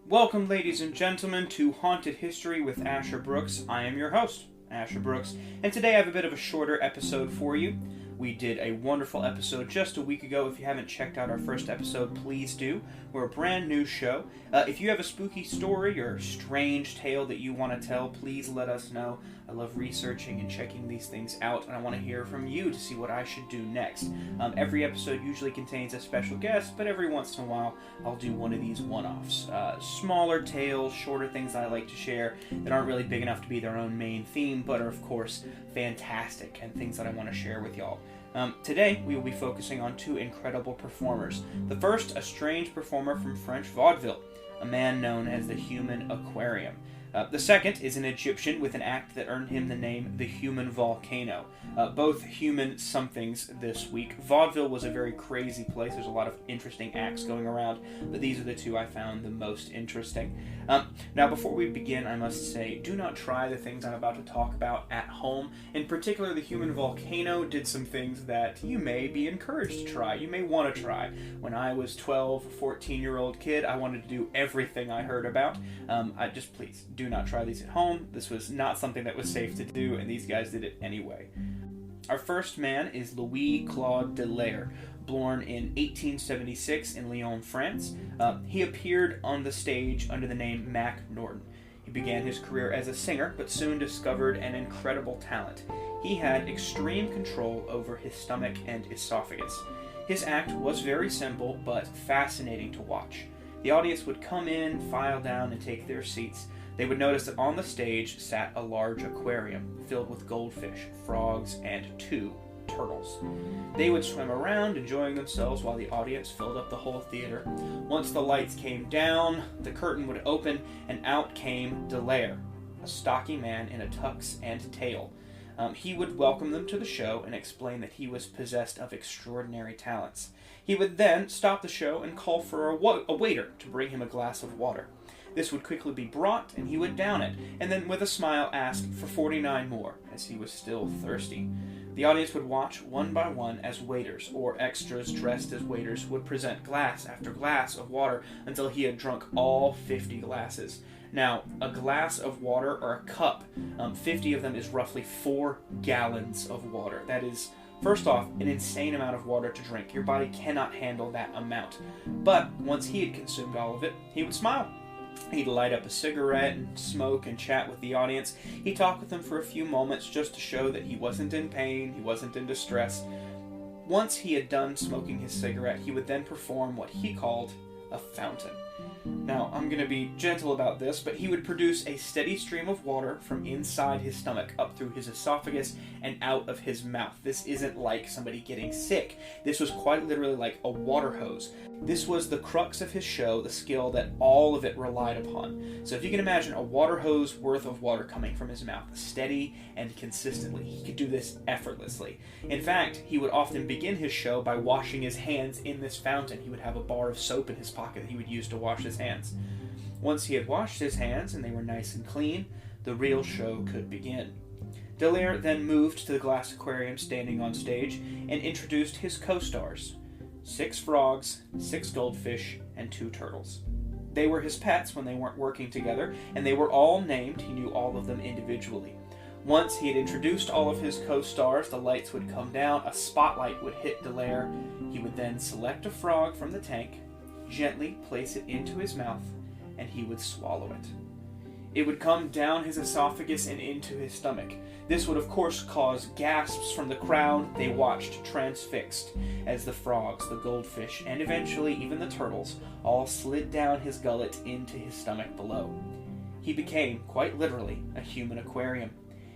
Welcome, ladies and gentlemen, to Haunted History with Asher Brooks. I am your host, Asher Brooks, and today I have a bit of a shorter episode for you. We did a wonderful episode just a week ago. If you haven't checked out our first episode, please do. We're a brand new show. If you have a spooky story or strange tale that you want to tell, please let us know. I love researching and checking these things out, and I want to hear from you to see what I should do next. Every episode usually contains a special guest, but every once in a while I'll do one of these one-offs. Smaller tales, shorter things I like to share that aren't really big enough to be their own main theme, but are of course fantastic and things that I want to share with y'all. Today, we will be focusing on two incredible performers. The first, a strange performer from French vaudeville, a man known as the Human Aquarium. The second is an Egyptian with an act that earned him the name the Human Volcano. Both human somethings this week. Vaudeville was a very crazy place. There's a lot of interesting acts going around, but these are the two I found the most interesting. Now, before we begin, I must say, do not try the things I'm about to talk about at home. In particular, the Human Volcano did some things that you may be encouraged to try. You may want to try. When I was 12, 14-year-old kid, I wanted to do everything I heard about. Please, do not try these at home. This was not something that was safe to do, and these guys did it anyway. Our first man is Louis-Claude Dallaire, born in 1876 in Lyon, France. He appeared on the stage under the name Mac Norton. He began his career as a singer, but soon discovered an incredible talent. He had extreme control over his stomach and esophagus. His act was very simple, but fascinating to watch. The audience would come in, file down, and take their seats. They would notice that on the stage sat a large aquarium filled with goldfish, frogs, and 2 turtles. They would swim around, enjoying themselves while the audience filled up the whole theater. Once the lights came down, the curtain would open, and out came Dallaire, a stocky man in a tux and tail. He would welcome them to the show and explain that he was possessed of extraordinary talents. He would then stop the show and call for a waiter to bring him a glass of water. This would quickly be brought, and he would down it, and then with a smile ask for 49 more, as he was still thirsty. The audience would watch one by one as waiters, or extras dressed as waiters, would present glass after glass of water until he had drunk all 50 glasses. Now, a glass of water, or a cup, 50 of them is roughly 4 gallons of water. That is, first off, an insane amount of water to drink. Your body cannot handle that amount. But once he had consumed all of it, he would smile. He'd light up a cigarette and smoke and chat with the audience. He'd talk with them for a few moments just to show that he wasn't in pain, he wasn't in distress. Once he had done smoking his cigarette, he would then perform what he called a fountain. Now, I'm going to be gentle about this, but he would produce a steady stream of water from inside his stomach up through his esophagus and out of his mouth. This isn't like somebody getting sick. This was quite literally like a water hose. This was the crux of his show, the skill that all of it relied upon. So if you can imagine a water hose worth of water coming from his mouth, steady and consistently, he could do this effortlessly. In fact, he would often begin his show by washing his hands in this fountain. He would have a bar of soap in his pocket that he would use to wash his hands. Once he had washed his hands and they were nice and clean, the real show could begin. Dallaire then moved to the glass aquarium standing on stage and introduced his co-stars. 6 frogs, 6 goldfish, and 2 turtles. They were his pets when they weren't working together, and they were all named. He knew all of them individually. Once he had introduced all of his co-stars, the lights would come down, a spotlight would hit Dallaire. He would then select a frog from the tank, gently place it into his mouth, and he would swallow it. It would come down his esophagus and into his stomach. This would of course cause gasps from the crowd. They watched transfixed as the frogs, the goldfish, and eventually even the turtles all slid down his gullet into his stomach below. He became, quite literally, a human aquarium.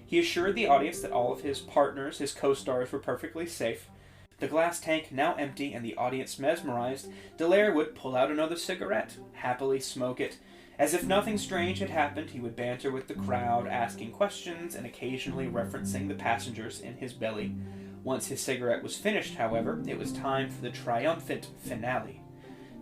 He assured the audience that all of his partners, his co-stars, were perfectly safe. The glass tank now empty and the audience mesmerized, Dallaire would pull out another cigarette, happily smoke it. As if nothing strange had happened, he would banter with the crowd, asking questions and occasionally referencing the passengers in his belly. Once his cigarette was finished, however, it was time for the triumphant finale.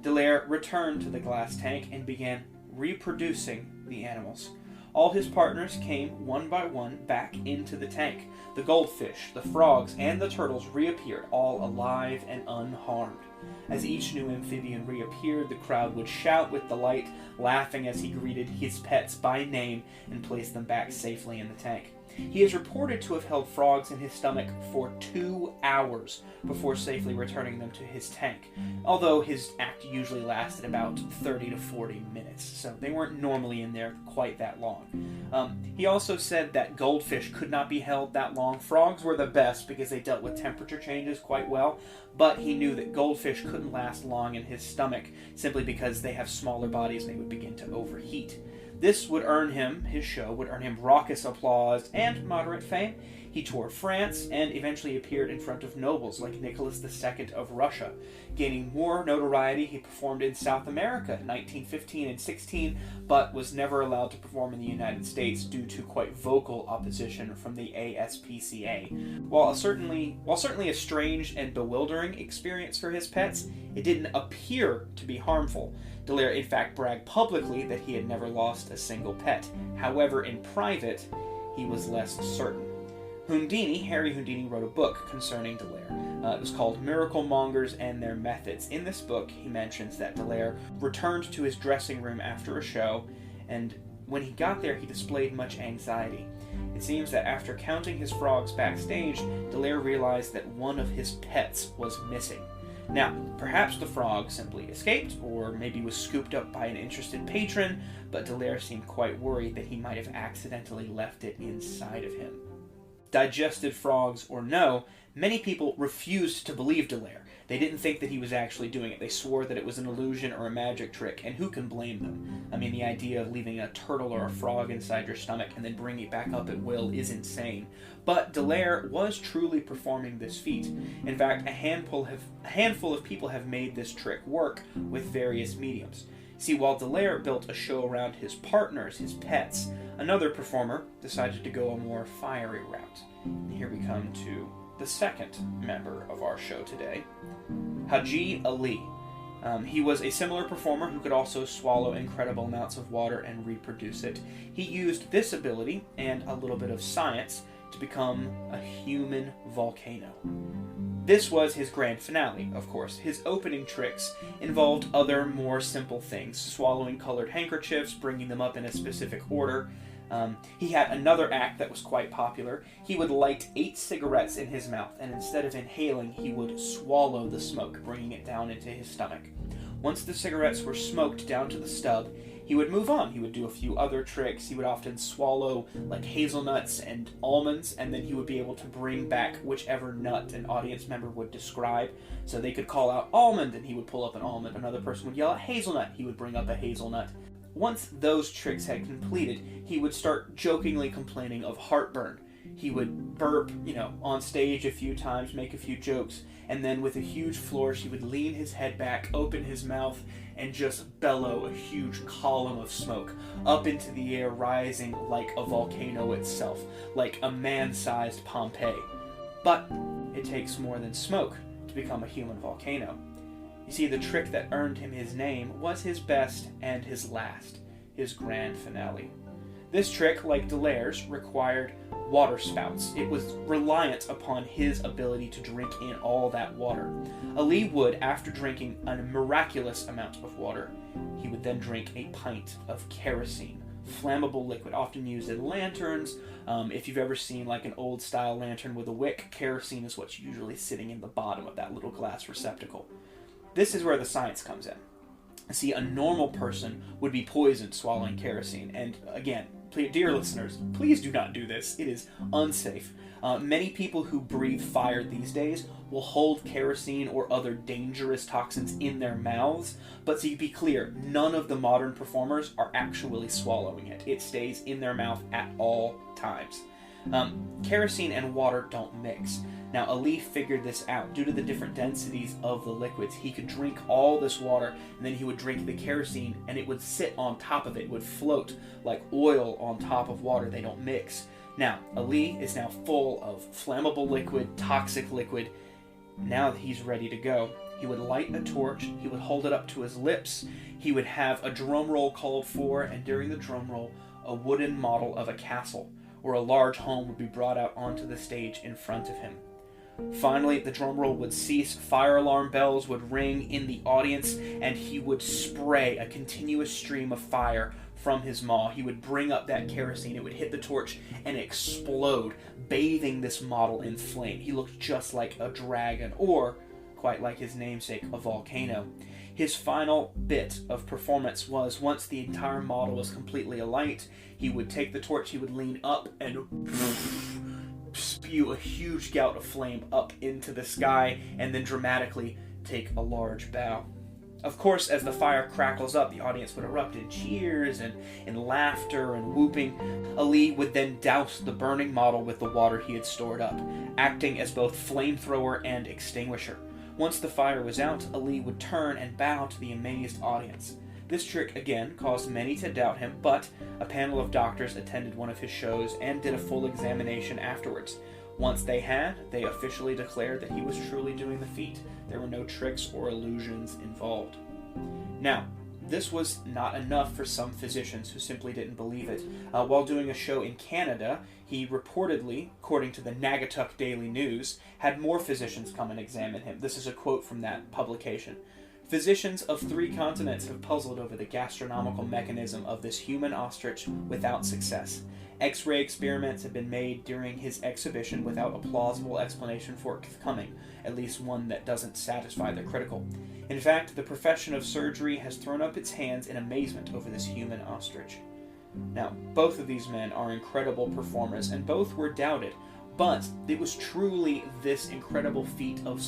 Dallaire returned to the glass tank and began reproducing the animals. All his partners came one by one back into the tank. The goldfish, the frogs, and the turtles reappeared, all alive and unharmed. As each new amphibian reappeared, the crowd would shout with delight, laughing as he greeted his pets by name and placed them back safely in the tank. He is reported to have held frogs in his stomach for 2 hours before safely returning them to his tank, although his act usually lasted about 30 to 40 minutes, so they weren't normally in there quite that long. He also said that goldfish could not be held that long. Frogs were the best because they dealt with temperature changes quite well, but he knew that goldfish couldn't last long in his stomach simply because they have smaller bodies and they would begin to overheat. This would earn him, his show would earn him raucous applause and moderate fame. He toured France and eventually appeared in front of nobles like Nicholas II of Russia. Gaining more notoriety, he performed in South America in 1915 and 16, but was never allowed to perform in the United States due to quite vocal opposition from the ASPCA. While certainly a strange and bewildering experience for his pets, it didn't appear to be harmful. Dallaire, in fact, bragged publicly that he had never lost a single pet. However, in private, he was less certain. Harry Houdini wrote a book concerning Dallaire. It was called Miracle Mongers and Their Methods. In this book, he mentions that Dallaire returned to his dressing room after a show, and when he got there, he displayed much anxiety. It seems that after counting his frogs backstage, Dallaire realized that one of his pets was missing. Now, perhaps the frog simply escaped, or maybe was scooped up by an interested patron, but Dallaire seemed quite worried that he might have accidentally left it inside of him. Digested frogs or no, many people refused to believe Dallaire. They didn't think that he was actually doing it. They swore that it was an illusion or a magic trick, and who can blame them? I mean, the idea of leaving a turtle or a frog inside your stomach and then bringing it back up at will is insane. But Dallaire was truly performing this feat. In fact, a handful of people have made this trick work with various mediums. See, while Dallaire built a show around his partners, his pets, another performer decided to go a more fiery route. And here we come to the second member of our show today, Haji Ali. He was a similar performer who could also swallow incredible amounts of water and reproduce it. He used this ability and a little bit of science to become a human volcano. This was his grand finale, of course. His opening tricks involved other, more simple things, swallowing colored handkerchiefs, bringing them up in a specific order. He had another act that was quite popular. He would light 8 cigarettes in his mouth, and instead of inhaling, he would swallow the smoke, bringing it down into his stomach. Once the cigarettes were smoked down to the stub, he would move on. He would do a few other tricks. He would often swallow like hazelnuts and almonds, and then he would be able to bring back whichever nut an audience member would describe. So they could call out almond, and he would pull up an almond. Another person would yell out hazelnut. He would bring up a hazelnut. Once those tricks had completed, he would start jokingly complaining of heartburn. He would burp, on stage a few times, make a few jokes, and then with a huge flourish, he would lean his head back, open his mouth, and just bellow a huge column of smoke up into the air, rising like a volcano itself, like a man-sized Pompeii. But it takes more than smoke to become a human volcano. You see, the trick that earned him his name was his best and his last, his grand finale. This trick, like Dallaire's, required water spouts. It was reliant upon his ability to drink in all that water. Ali would, after drinking a miraculous amount of water, he would then drink a pint of kerosene, flammable liquid, often used in lanterns. If you've ever seen like an old style lantern with a wick, kerosene is what's usually sitting in the bottom of that little glass receptacle. This is where the science comes in. See, a normal person would be poisoned swallowing kerosene, and again, dear listeners, please do not do this. It is unsafe. Many people who breathe fire these days will hold kerosene or other dangerous toxins in their mouths, but to be clear, none of the modern performers are actually swallowing it. It stays in their mouth at all times. Kerosene and water don't mix. Now, Ali figured this out. Due to the different densities of the liquids, he could drink all this water, and then he would drink the kerosene, and it would sit on top of it. It would float like oil on top of water. They don't mix. Now, Ali is now full of flammable liquid, toxic liquid. Now that he's ready to go, he would light a torch, he would hold it up to his lips, he would have a drum roll called for, and during the drum roll, a wooden model of a castle, or a large home would be brought out onto the stage in front of him. Finally, the drum roll would cease, fire alarm bells would ring in the audience, and he would spray a continuous stream of fire from his maw. He would bring up that kerosene, it would hit the torch, and explode, bathing this model in flame. He looked just like a dragon, or, quite like his namesake, a volcano. His final bit of performance was, once the entire model was completely alight, he would take the torch, he would lean up, and spew a huge gout of flame up into the sky, and then dramatically take a large bow. Of course, as the fire crackles up, the audience would erupt in cheers and laughter and whooping. Ali would then douse the burning model with the water he had stored up, acting as both flamethrower and extinguisher. Once the fire was out, Ali would turn and bow to the amazed audience. This trick, again, caused many to doubt him, but a panel of doctors attended one of his shows and did a full examination afterwards. Once they officially declared that he was truly doing the feat. There were no tricks or illusions involved. Now, this was not enough for some physicians who simply didn't believe it. While doing a show in Canada, he reportedly, according to the Naugatuck Daily News, had more physicians come and examine him. This is a quote from that publication. Physicians of 3 continents have puzzled over the gastronomical mechanism of this human ostrich without success. X-ray experiments have been made during his exhibition without a plausible explanation for its coming, at least one that doesn't satisfy the critical. In fact, the profession of surgery has thrown up its hands in amazement over this human ostrich. Now, both of these men are incredible performers, and both were doubted, but it was truly this incredible feat of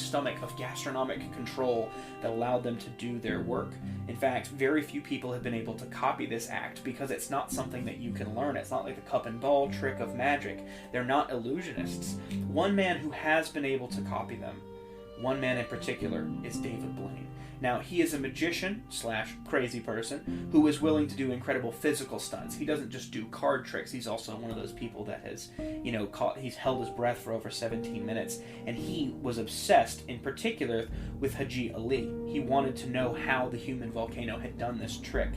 gastronomic control that allowed them to do their work. In fact, very few people have been able to copy this act because it's not something that you can learn. It's not like the cup and ball trick of magic. They're not illusionists. One man who has been able to copy them, one man in particular, is David Blaine. Now, he is a magician / crazy person who is willing to do incredible physical stunts. He doesn't just do card tricks. He's also one of those people that has, he's held his breath for over 17 minutes. And he was obsessed, in particular, with Haji Ali. He wanted to know how the human volcano had done this trick.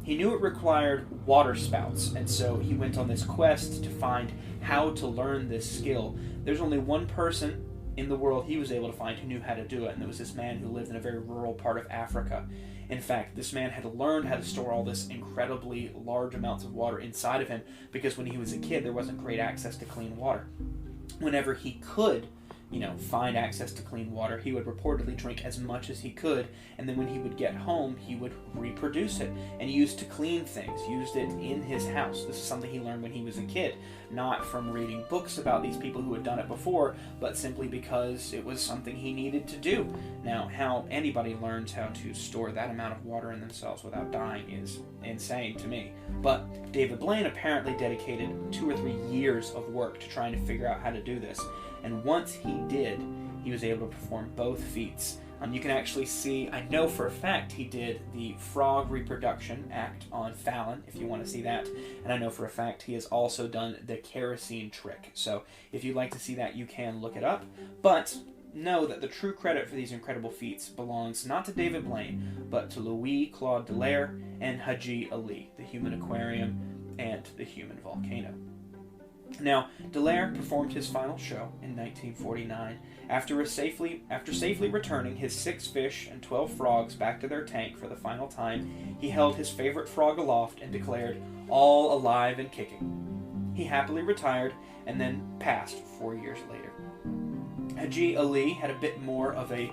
He knew it required water spouts, and so he went on this quest to find how to learn this skill. There's only one person in the world he was able to find who knew how to do it, and it was this man who lived in a very rural part of Africa. In fact, this man had learned how to store all this incredibly large amounts of water inside of him because when he was a kid there wasn't great access to clean water. Whenever he could find access to clean water, he would reportedly drink as much as he could, and then when he would get home, he would reproduce it and use to clean things, used it in his house. This is something he learned when he was a kid, not from reading books about these people who had done it before, but simply because it was something he needed to do. Now, how anybody learns how to store that amount of water in themselves without dying is insane to me. But David Blaine apparently dedicated 2 or 3 years of work to trying to figure out how to do this. And once he did, he was able to perform both feats. You can actually see, I know for a fact he did the frog reproduction act on Fallon, if you want to see that. And I know for a fact he has also done the kerosene trick. So if you'd like to see that, you can look it up. But know that the true credit for these incredible feats belongs not to David Blaine, but to Louis-Claude Dallaire and Haji Ali, the human aquarium and the human volcano. Now, Dallaire performed his final show in 1949. After safely returning his 6 fish and 12 frogs back to their tank for the final time, he held his favorite frog aloft and declared, "All alive and kicking." He happily retired and then passed 4 years later. Haji Ali had a bit more of a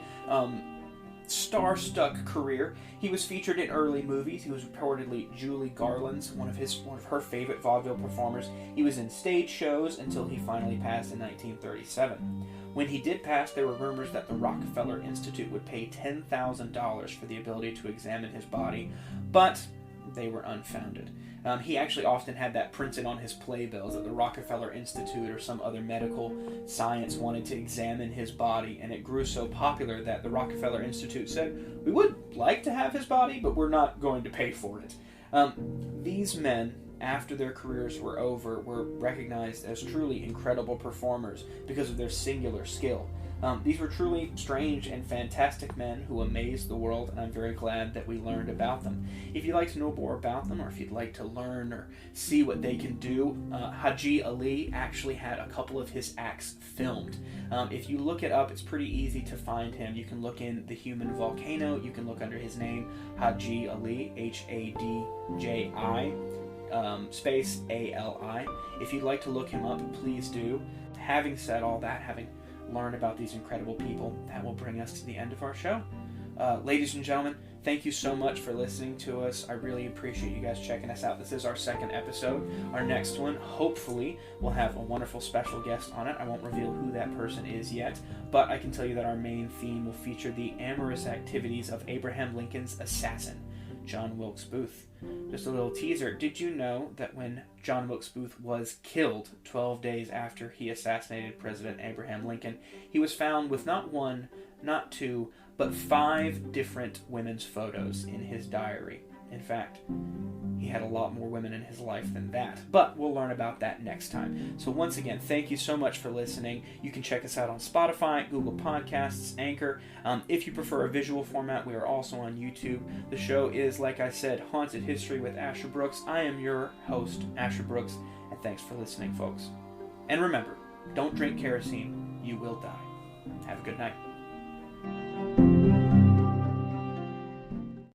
star-stuck career. He was featured in early movies. He was reportedly Julie Garland's one of her favorite vaudeville performers. He was in stage shows until he finally passed in 1937. When he did pass, there were rumors that the Rockefeller Institute would pay $10,000 for the ability to examine his body, but they were unfounded. He actually often had that printed on his playbills that the Rockefeller Institute or some other medical science wanted to examine his body, and it grew so popular that the Rockefeller Institute said, "We would like to have his body, but we're not going to pay for it." These men, after their careers were over, were recognized as truly incredible performers because of their singular skill. These were truly strange and fantastic men who amazed the world, and I'm very glad that we learned about them. If you'd like to know more about them, or if you'd like to learn or see what they can do, Haji Ali actually had a couple of his acts filmed. If you look it up, it's pretty easy to find him. You can look in The Human Volcano, you can look under his name, Haji Ali, Hadji, space Ali. If you'd like to look him up, please do. Having said all that, having learned about these incredible people, that will bring us to the end of our show. Ladies and gentlemen, thank you so much for listening to us. I really appreciate you guys checking us out. This is our second episode. Our next one, hopefully, will have a wonderful special guest on it. I won't reveal who that person is yet, but I can tell you that our main theme will feature the amorous activities of Abraham Lincoln's assassin, John Wilkes Booth. Just a little teaser. Did you know that when John Wilkes Booth was killed 12 days after he assassinated President Abraham Lincoln, he was found with not one, not two, but 5 different women's photos in his diary. In fact, he had a lot more women in his life than that. But we'll learn about that next time. So once again, thank you so much for listening. You can check us out on Spotify, Google Podcasts, Anchor. If you prefer a visual format, we are also on YouTube. The show is, like I said, Haunted History with Asher Brooks. I am your host, Asher Brooks, and thanks for listening, folks. And remember, don't drink kerosene. You will die. Have a good night.